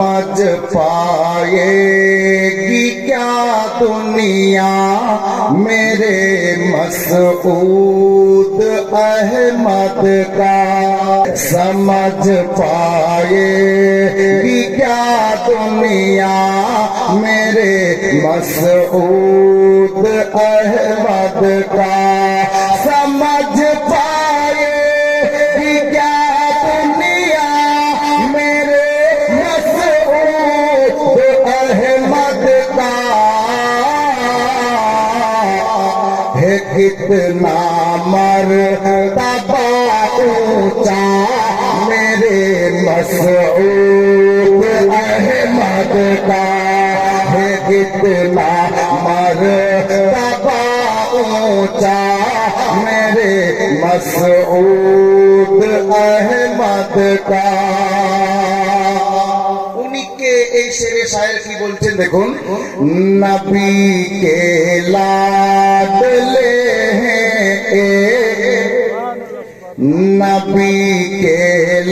आज पाएगी क्या दुनिया मेरे मसऊद अहमद का। समझ पाएगी क्या दुनिया मेरे मसऊद अहमद का। समझ पाएगी क्या दुनिया मेरे मसऊद अहमद का। है कितना मर्तबा ऊंचा मेरे मसऊद अहमद का। है कितना मर्तबा ऊंचा मेरे मसऊद अहमद का। উনিকে এই শেরে শায়ের কি বলছেন দেখুন। নবী কে লাডলে हैं नबी के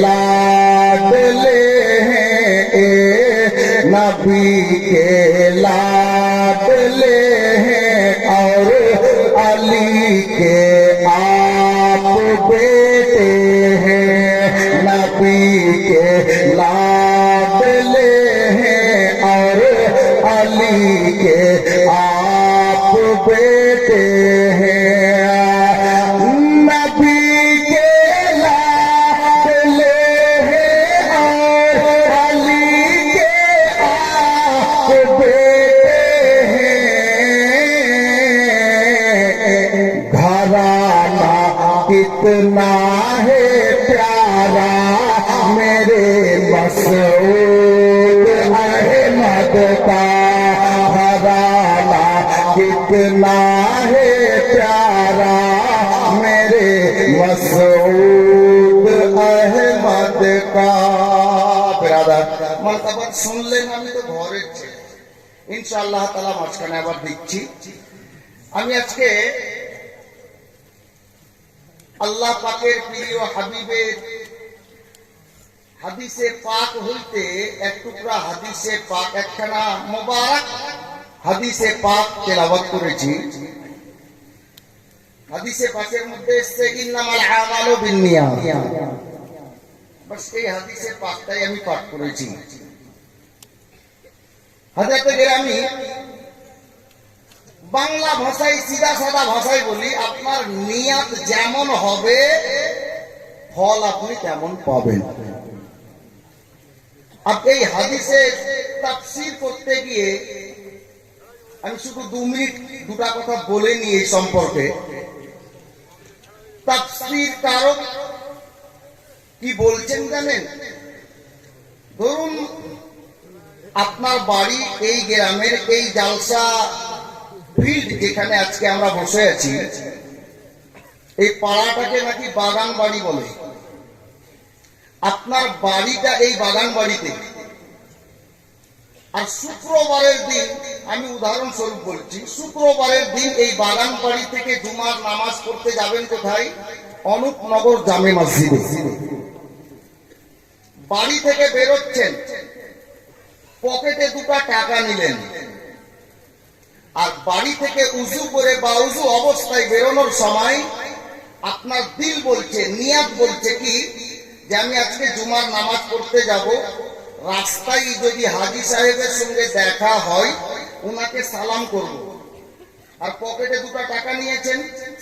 लाडले हैं। नबी के लाडले हैं और अली के आप बेटे हैं। नबी के लाडले हैं और अली के आप बेटे हैं। कितना है प्यारा मेरे मसऊद अहमद का। घराना कितना है प्यारा मेरे मसऊद अहमद का। बिरादर मर्तबा শুনলেন, আমি তো ঘরের ছেলে, ইনশাআল্লাহ তাআলা মাঝখানে আবার দিচ্ছি। আমি আজকে আল্লাহ পাকের প্রিয় হাবিবের হাদিসে পাক হইতে এক টুকরা হাদিসে পাক, একখানা মোবারক হাদিসে পাক তেলাওয়াত করেছি। হাদিসে পাকের মধ্যে এসেছে ইন্নামাল আমালু বিন্নিয়াত। বাস এই হাদিসে পাকটাই আমি পাঠ করেছি। হযরতে গেরামি বাংলা ভাষায় সিধা সাদা ভাষায় বলি, আপনার নিয়ত যেমন হবে ফল আপনি তেমন পাবেন। আপনি এই হাদিসে তাফসীর করতে গিয়ে আমি শুধু 2 মিনিট দুটা কথা বলে নিই এই সম্পর্কে। তাফসীর কারক কি বলছেন জানেন? ধরুন আপনার বাড়ি এই গ্রামের এই জালসা ফিল্ড যেখানে আজকে আমরা বসে আছি, এই পাড়াটাকে নাকি বাগান বাড়ি বলে। আপনার বাড়িটা এই বাগান বাড়িতে। আর শুক্রবারের দিন, আমি উদাহরণস্বরূপ বলছি, শুক্রবারের দিন এই বাগান বাড়ি থেকে জুমার নামাজ পড়তে যাবেন কোথায়? অনুপনগর জামে মসজিদে। বাড়ি থেকে বেরোচ্ছেন, পকেটে 2টা টাকা নিলেন, আর বাড়ি থেকে উজু করে বা উজু অবস্থায় বেরোনোর সময় আপনার দিল বলছে, নিয়াত বলছে কি যে আমি আজকে জুমার নামাজ পড়তে যাব, রাস্তায় যদি হাজী সাহেবের সঙ্গে দেখা হয় ওনাকে সালাম করব। আর পকেটে 2টা টাকা নিয়েছেন,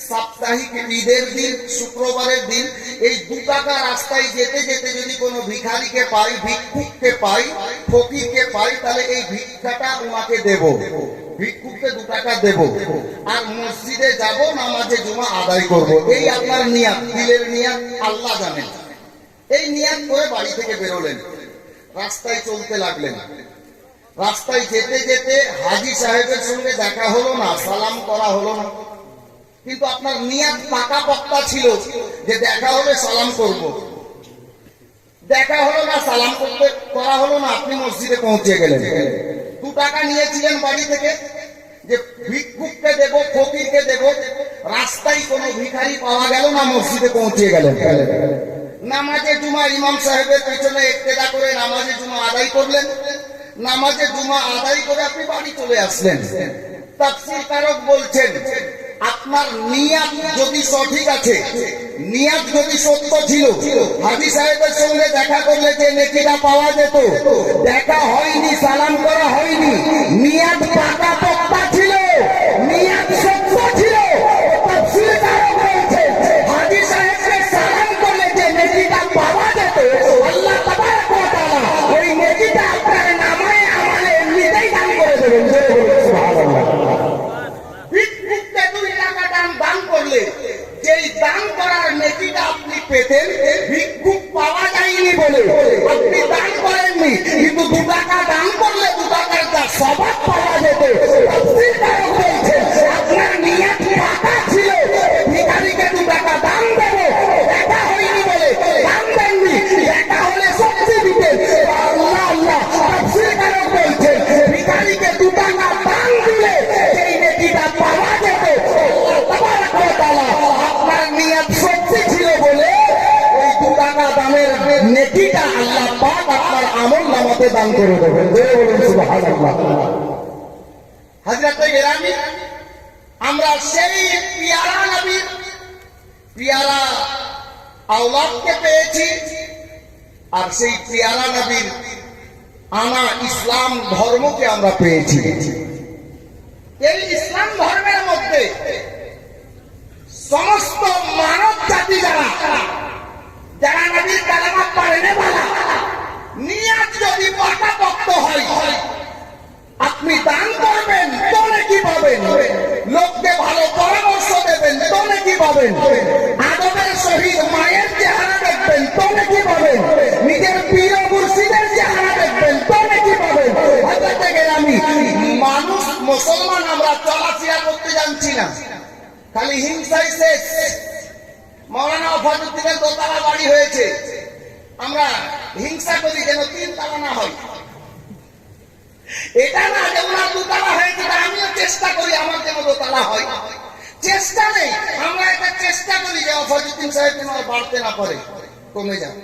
সাপ্তাহিক ঈদের দিন শুক্রবারের দিন এই 2 টাকা রাস্তায় যেতে যেতে যদি কোনো ভিখারিকে পাই, ভিক্ষুককে পাই, ফকিরকে পাই, তাহলে এই ভিক্ষাটা ওনাকে দেব, ভিক্ষুককে 2 টাকা দেব, আর মসজিদে যাব, নামাজে জুমা আদায় করব। এই আপনার নিয়াত, দিলের নিয়াত আল্লাহ জানেন। এই নিয়াত করে বাড়ি থেকে বেরোলেন, রাস্তায় চলতে লাগলেন। রাস্তায় যেতে যেতে হাজী সাহেবের সঙ্গে দেখা হলো না, সালাম করা হলো না, কিন্তু আপনার নিয়াত পাকা পক্কা ছিল যে দেখা হলে সালাম করব। দেখা হলো না, সালাম করতে করা হলো না, আপনি মসজিদে পৌঁছে গেলেন। 2 টাকা নিয়েছিলেন বাড়ি থেকে যে ভিক্ষুককে দেব, ফকিরকে দেব, রাস্তায় কোনো ভিখারি পাওয়া গেল না, মসজিদে পৌঁছে গেলেন। নামাজে জুমা ইমাম সাহেবের পিছনে ইক্তেদা করে নামাজে জুমা আদায় করলেন, নামাজে জুমা আদায় করে আপনি বাড়ি চলে আসলেন। তাফসীর কারক বলছেন আপনার নিয়াত যদি সঠিক আছে, নিয়াত যদি সত্য ছিল, হাজী সাহেবের সঙ্গে দেখা করলে যে নেকিটা পাওয়া যেত, দেখা হয়নি, সালাম করা হয়নি, নিয়াত পাকা পক্কা ছিল, নিয়াত সত্য ছিল। তাফসীর কারক বলছেন হাজী সাহেবকে সালাম করলে যে নেকিটা পাওয়া যেত, আল্লাহ তাবারক ওয়া তাআলা ওই নেকিটা আপনার নামায়ে আমলে এমনিতেই দান করে দেবেন। সুবহানাল্লাহ। দান করলে যেই দান করার নেকিটা আপনি পেতেন, ভিক্ষুক পাওয়া যায়নি বলে আপনি দান করেননি, কিন্তু 2 টাকা দান করলে 2 টাকার যা সওয়াব পাওয়া যেত। তাফসীর কারক বলছেন আপনার নিয়ত পাকা ছিল, ভিখারিকে 2 টাকা দান দেব, দেখা হয়নি বলে দান দেননি, দেখা হলে সত্যি দিতেন। আল্লাহ আল্লাহ। তাফসীর কারক বলছেন ভিখারিকে 2 টাকা দান দিলে সেই নেকিটা পাওয়া যেত। আপনার নিয়ত সত্যি ছিল বলে ওই 2 টাকা দামের নেকিটা আল্লাহ পাক আপনার আমল নামাতে দান করে দেবেন। সুবহানাল্লাহ। হযরত গিরামী, আমরা সেই পিয়ারা নবীর পিয়ারা আওলাদকে পেয়েছি, আর সেই পিয়ারা নবীর আনা ইসলাম ধর্মকে আমরা পেয়েছি। এই ইসলাম ধর্মের মধ্যে সমস্ত মানব জাতি যারা যারা নবীর কালেমা পড়নে वाला, নিয়ত যদি পাকাপোক্ত হয়, আপনি দান করবেন তো নেকি পাবেন, লোককে ভালো পরামর্শ দেবেন তো নেকি পাবেন, আদবের সহিত মায়ের চেহারা দেখবেন তো নেকি পাবেন, নিজের প্রিয় মুর্শিদের চেহারা দেখবেন তো নেকি পাবেন। হযরত গিরামী, মানুষ মুসলমান আমরা চলাফেরা করতে জানছি না, খালি হিংসাই শেষ। মাওলানা ওয়াফাতুদ্দিনের 2 তলা বাড়ি হয়েছে, আমরা হিংসা করি যেন 3 তলা না হয়। এটা না যে ওনার 2 তলা হয়েছে, আমিও চেষ্টা করি আমার যেন 2 তলা হয়। চেষ্টা নেই, আমরা এটা চেষ্টা করি যে ওয়াফাতুদ্দিন সাহেব যেন বাড়তে না পারে, কমে যাবে।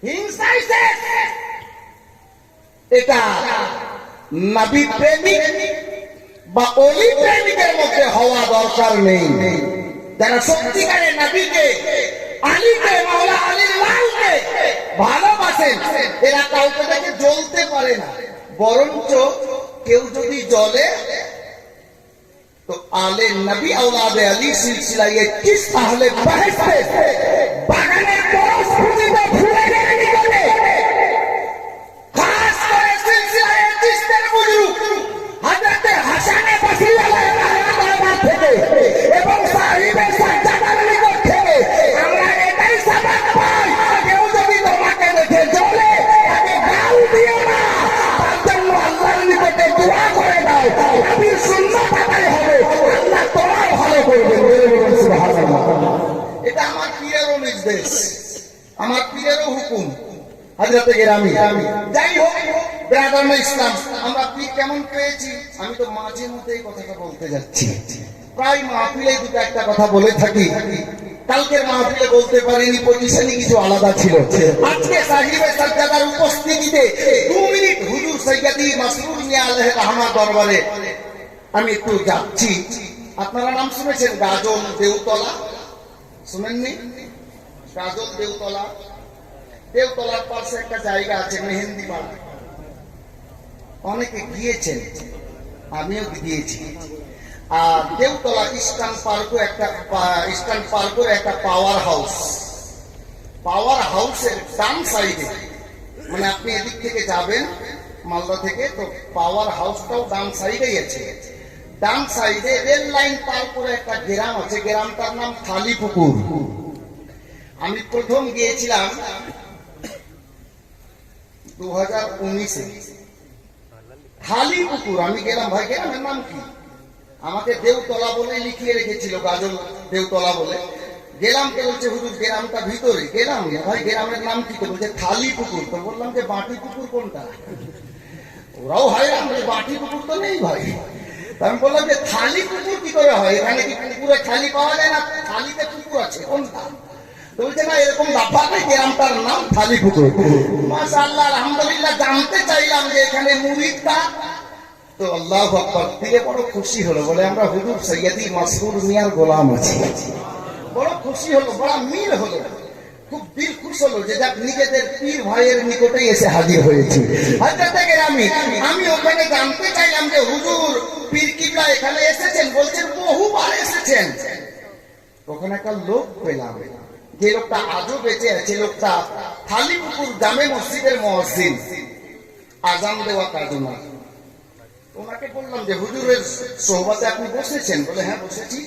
হিংসাই শেষ। এটা নবী প্রেমিক বা অলি প্রেমিকের মধ্যে হওয়া দরকার নেই। যারা সত্যিকারের নবীকে, আলীকে, মাওলা আলীর লালকে ভালোবাসেন, এরা কাউকে দেখে জ্বলতে পারে না, বরঞ্চ কেউ যদি জ্বলে তো আলে নবী আওলাদে আলী সিলসিলা 21 আহলে বাহসে বাগানের পরশ ফুটিতে ফুলের নিকটে, খাস করে সিলসিলা 21 এর বুজুর্গ হযরত হাসান বসরি আল্লাহ থেকে এবং সাহিবে সাজ্জাদার নিকট থেকে আমরা এটাই সবক পাই, কেউ যদি তোমাকে দেখে জ্বলে তাকে গাল দিও না, তার জন্য আল্লাহর নিকটে দোয়া করে দাও, নবীর সুন্নাত আদায় হবে, আল্লাহ তোমার ভালো করবেন। সুবহানাল্লাহ। এটা আমার পীরেরও নির্দেশ, আমার পীরেরও হুকুম। হযরত গিরামী, যাই হোক ব্রাদার ইসলাম, আমরা পীর কেমন পেয়েছি আমি তো মাঝে মধ্যে এই কথাটা বলতে যাচ্ছি, প্রায় মাহফিলে 2টা একটা কথা বলে থাকি। কালকের মাহফিলে বলতে পারিনি, পজিশনই কিছু আলাদা ছিল। আজকে সাহিবে সাজ্জাদার উপস্থিতিতে 2 মিনিট হুজুর সৈয়দি মাসরুর মিয়া আলাইহি রহমাত দরবারে আমি একটু যাচ্ছি। আপনারা নাম শুনেছেন গাজল দেওতলা? শুনেননি? গাজল দেওতলা, দেওতলার পাশে একটা জায়গা আছে মেহেন্দি পাড়া, অনেকে গিয়েছেন, আমিও গিয়েছি। আর দেওতলা ইস্টার্ন পার্কের একটা পাওয়ার হাউস, পাওয়ার হাউসের ডান সাইডে, মানে আপনি এদিক থেকে যাবেন মালদা থেকে, তো পাওয়ার হাউসটাও ডান সাইডেই আছে। ডান সাইডে রেল লাইন পার করে একটা গ্রাম আছে, গ্রামটার নাম থালিপুকুর। আমি প্রথম গিয়েছিলাম 2019-এ থালিপুকুর। আমি গেলাম, ভাই গ্রামের নাম কি? আমাকে দেওতলা বলে লিখিয়ে রেখেছিল, গাজল দেওতলা বলে। গেলাম, তো বলছে হুজুর গ্রামটা ভিতরে। গেলাম, ভাই গ্রামের নাম কি? তো বলছে থালিপুকুর। তো বললাম যে বাটি পুকুর কোনটা? ওরাও হাইরান, বাটি পুকুর তো নেই ভাই। আমি বললাম যে থালি পুকুর কি করে হয়, এখানে কি পুকুরে থালি পাওয়া যায় না? থালিতে পুকুর আছে কোনটা? বলছে না এরকম ব্যাপার নেই, গ্রামটার নাম থালিপুকুর। মাশাআল্লাহ আলহামদুলিল্লাহ। জানতে চাইলাম যে এখানে মুরিদটা, তো আল্লাহু আকবার, দিলে বড় খুশি হলো। বলে আমরা হুজুর সৈয়দি মাসরুর মিয়ার গোলাম আছি। বড় খুশি হলো, বড় মিল হলো, খুব দিল খুশ হলো যে যাক নিজেদের পীর ভাইয়ের নিকটেই এসে হাজির হয়েছি। হযরতে গ্রামী, আমি ওখানে জানতে চাইলাম যে হুজুর পীর কিবলা এখানে এসেছেন? বলছেন বহুবার এসেছেন। ওখানে একটা লোক পেলাম, যে লোকটা আজও বেঁচে আছে। লোকটা থালিপুকুর জামে মসজিদের মুয়াজ্জিন, আজান দেওয়া কাজুনা। ওনাকে বললাম যে হুজুরের সোহবতে আপনি বসেছেন? বলে হ্যাঁ বসেছি।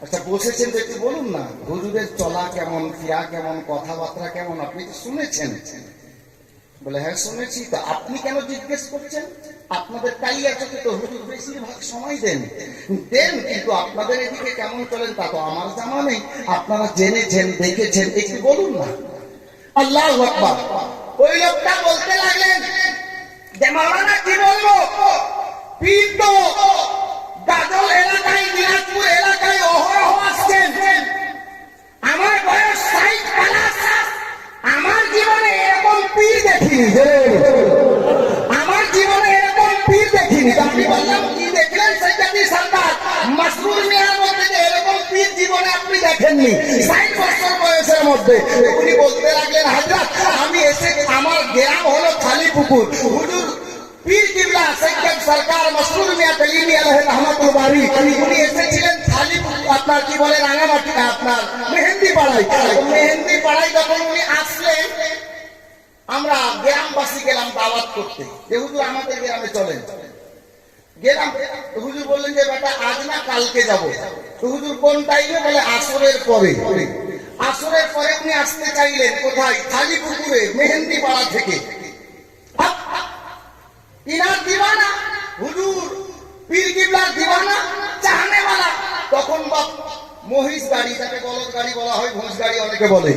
আচ্ছা বসেছেন তো একটু বলুন না, হুজুরের চলা কেমন, ক্রিয়া কেমন, কথাবার্তা কেমন, আপনি তো শুনেছেন? বলে হ্যাঁ শুনেছি। তো আপনি কেন জিজ্ঞেস করছেন? আপনাদের কালিয়া চোখে তো হুজুর বেশিরভাগ সময় দেন, কিন্তু আপনাদের এদিকে কেমন চলেন তা তো আমার জানা নেই। আপনারা জেনেছেন, দেখেছেন, একটু বলুন না। আল্লাহু আকবার। ওই লোকটা বলতে লাগলেন যে মাওলানা কি বলবো, পীর তো গাজল এলাকায়, দিনাজপুর এলাকায় অহরহ আসছেন। আমার বয়স 60+। আমার জীবনে এরকম পীর দেখিনি, আমার জীবনে এরকম পীর দেখিনি। আপনি বললাম কি দেখলেন? সৈয়দি সরকার মাসরুর মিয়ার মধ্যে যে এরকম পীর জীবনে আপনি দেখেননি 60 বছর বয়সের মধ্যে। উনি বলতে লাগলেন হযরত আমি এসে, আমার গ্রাম হলো থালিপুকুর, হুজুর পীর কিবলা সৈয়দ সরকার মাসরুর মিয়া কালিমি আলাইহি রহমাতুল বারি উনি এসেছিলেন থালিপুকুর, আপনার কি বলে রাঙামাটি, আপনার মেহেন্দি পাড়ায়। মেহেন্দি পাড়ায় যখন উনি আসলেন, আমরা গ্রামবাসী গেলাম দাওয়াত করতে যে হুজুর আমাদের গ্রামে চলেন। গেলাম, হুজুর বললেন যে বেটা আজ না কালকে যাব। তো হুজুর কোন টাইমে? বলে আসরের পরে। আসরের পরে উনি আসতে চাইলেন কোথায়? থালিপুকুরে, মেহেন্দি পাড়া থেকে। ইনার দিওয়ানা হুজুর, পীর কিবলার দিওয়ানা, চাহনেওয়ালা। তখন বাপ মহিষ গাড়ি, যাকে বলদ গাড়ি বলা হয়, ভোঁস গাড়ি অনেকে বলে,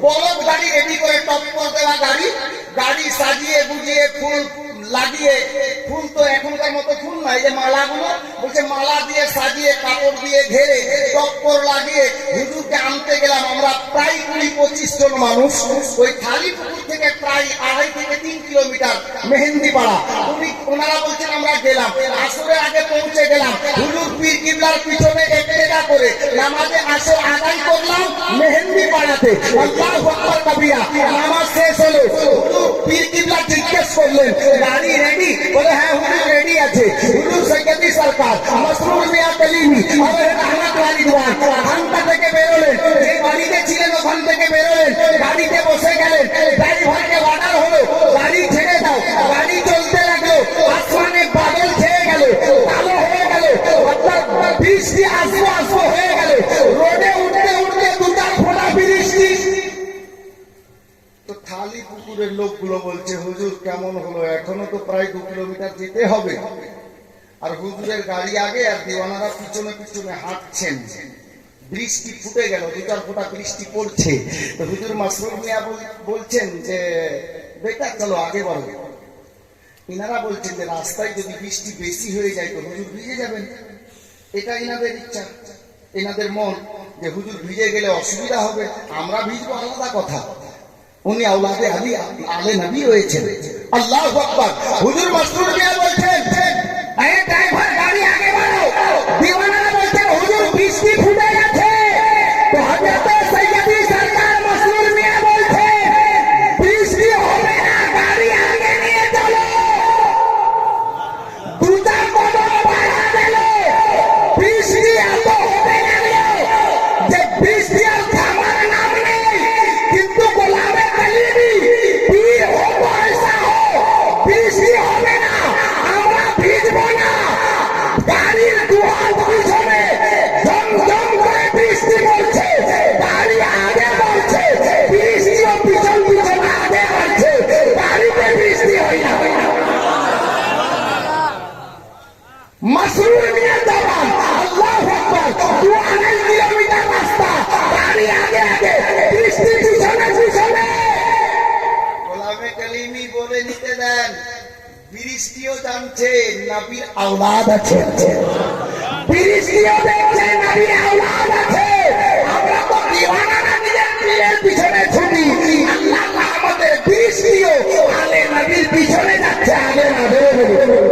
বলদ গাড়ি রেডি করে, টপ্পর দেওয়া গাড়ি, গাড়ি সাজিয়ে বুঝিয়ে ফুল লাগিয়ে, ফুল তো এখনকার মতো ফুল নাই, যে মালাগুলো বলছে মালা দিয়ে সাজিয়ে, কাপড় দিয়ে ঘেরে, টপ্পর লাগিয়ে হুজুরকে আনতে গেলাম। আমরা প্রায় 20-25 জন মানুষ, ওই থালিপুকুর থেকে প্রায় 2.5 থেকে 3 কিলোমিটার মেহেন্দি পাড়া। ওনারা বলছেন আমরা গেলাম, আসরের আগে পৌঁছে গেলাম। হুজুর পীর কিবলার পিছনে একটা করে নামাজে আসর আদায় করলাম মেহেন্দি পাড়াতে। আল্লাহু আকবার কাবীরা। নামাজ শেষ হলো, হুজুর পীর কিবলা জিজ্ঞেস করলেন গাড়ি রেডি? বলে হ্যাঁ হুজুর রেডি আছে। হুজুর সৈয়দি সরকার মাসরুর মিয়া কালিমি আলাইহি রহমাতুল্লাহি খানকা থেকে বেরোলেন, যে বাড়িতে ছিলেন ওখান থেকে বেরোলেন, গাড়িতে বসে গেলেন। ড্রাইভারকে অর্ডার হলো গাড়ি ছেড়ে দাও। গাড়ি চলতে লাগলো, আসমানে বাদল ছেয়ে গেল, কালো হয়ে গেল, বৃষ্টি আসবো আসবো হয়ে গেল, রোডে উঠতে উঠতে দুটার ফোঁটা বৃষ্টি। তো থালিপুকুরের লোকগুলো বলছে হুজুর কেমন হলো, এখনো তো প্রায় 2 কিলোমিটার যেতে হবে, আর হুজুরের গাড়ি আগে আর দিওয়ানারা পিছনে পিছনে হাঁটছেন। বৃষ্টি ফুটে গেল, দুটার ফোঁটা বৃষ্টি পড়ছে। তো হুজুর মাসরুর মিয়া বলছেন যে বেটা চলো আগে বলো। ইনারা বলছেন যে রাস্তায় যদি বৃষ্টি বেশি হয়ে যায় তো হুজুর ভিজে যাবেন। এটা ইনাদের ইচ্ছা, ইনাদের মন, যে হুজুর ভিজে গেলে অসুবিধা হবে, আমরা ভিজবো আলাদা কথা। উনি আওলাদে আলী, আলে নবী হয়েছেন। আল্লাহু আকবার। হুজুর মাসরুর মিয়া বলছেন আরে ড্রাইভার গাড়ি আগে বাড়াও। দিওয়ানারা বলছেন হুজুর বৃষ্টি ফুটে গেছে। তো হযরত সৈয়দি সরকার মাসরুর মিয়া বলছে বৃষ্টি হবে না, গাড়ি আগে নিয়ে চলো। দুটা কদম বাড়া দিল, বৃষ্টি এত হবে না যে বৃষ্টি আর থামার নাম নেই। কিন্তু গোলামে কালিমি পীর হো পয়সা হো, বৃষ্টি হবে না, আমরা ভিজবো না। গাড়ির দুয়ার পিছনে ঝমঝম করে বৃষ্টি পড়ছে, গাড়ি আগে পড়ছে, বৃষ্টিও পিছন পিছন আগে পড়ছে, গাড়িতে বৃষ্টি হয় না। মাসরুর মিয়া জবান আল্লাহু আকবার। 2.5 কিলোমিটার রাস্তা, গাড়ি আগে আগে, বৃষ্টি পিছনে পিছনে। গোলামে কালিমি বলে নিতে দেন, বৃষ্টিও জানছে নবীর আওলাদ আছে, বৃষ্টিও দেখছে নবীর আওলাদ আছে। আমরা তো দিওয়ানা না, নিজের পীরের পিছনে ছুটি, আল্লাহ আমাদের বিষ দিও, আলে নবীর পিছনে যাচ্ছে আগে না।